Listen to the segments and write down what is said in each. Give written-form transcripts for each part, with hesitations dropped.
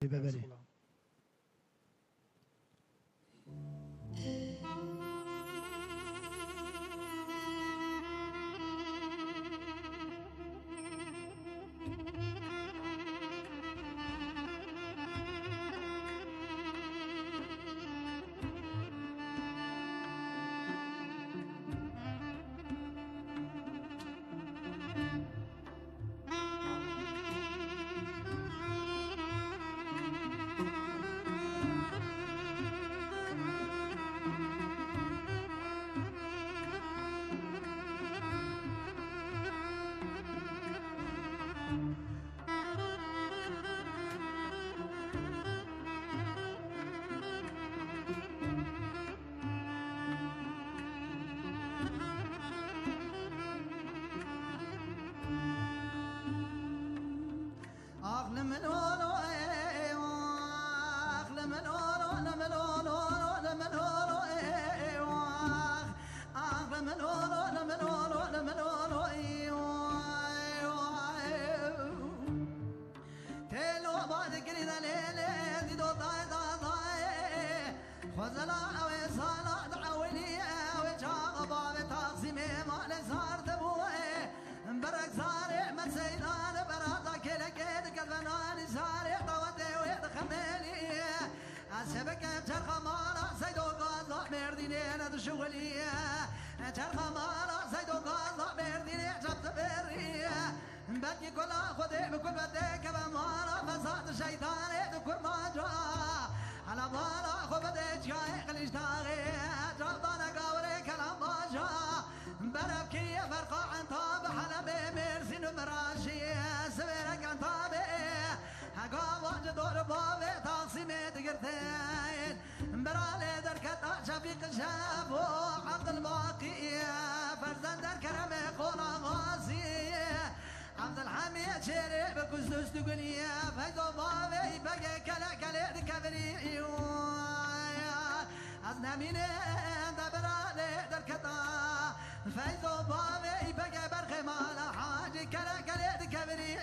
ببری شبكة ترخمارة سيدو قاضع مردينين هذا شغلي ترخمارة سيدو قاضع مردينين جبت بري بدي كل خذي بكل بديك بمارة فساد الشيطان ذكر ما جاء على مارة خبدي جاي قليش تاغي جبطانا قاوري كلام ما جاء بربكي فرقا عن طاب حلبي مرسين مراشي سبيرك عن طابي هقام دور بابي تقسيمي تقرتين برالي دركت شفيق شافو عبد الباقي فرزان در كرمي قولا غازي عبد الحميد شيري بكوزدوس تقولي فايدو بابي بقى كلا كلا دكبري أزناميني دبرالي دركتا فايدو بابي بقى برخي مالا حاجي كلا كلا دكبري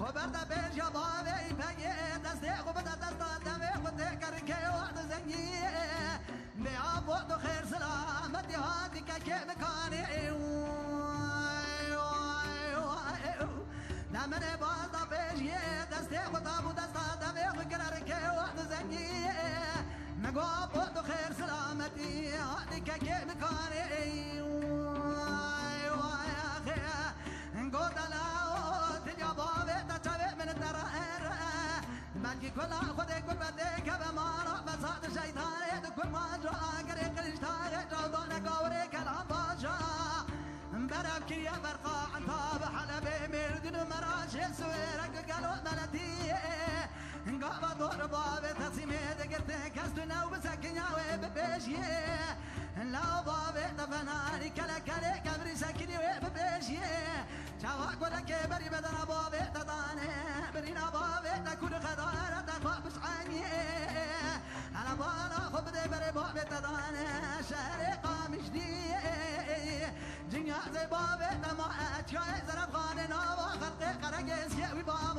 خبرت بيجا بابي بقي دستي خبرت دست دمي خدي كركي وعد زنجي بيعب وقت خير سلامتي هاتي كي مكاني لمن بالدا بيجي دستي خطاب دست دمي كركي وعد زنجي نقاب وقت خير سلامتي هاتي كي مكاني كل خذي كل بديك بمارا بساط الشيطان كل ما جاء قريق الاشتاق جودنا قوري كلام باجا بربكي يا فرقا عن طاب حلبي مردن مراشي سويرك قالوا ملتي قابا دور بابي تسيمي دقرتي كستنا وبسكن ياوي ببيشي لا بابي تفناني كلا كلا كبري سكني وببيشي شواك ولا كبري بدنا بابي تطاني برينا بابي تكون خضارة تخاف عني على بالا خبدي بري بابي تطاني شارقة مجدي جنيا زي بابي تماعت شاي زرب خاني نوا خلقي بار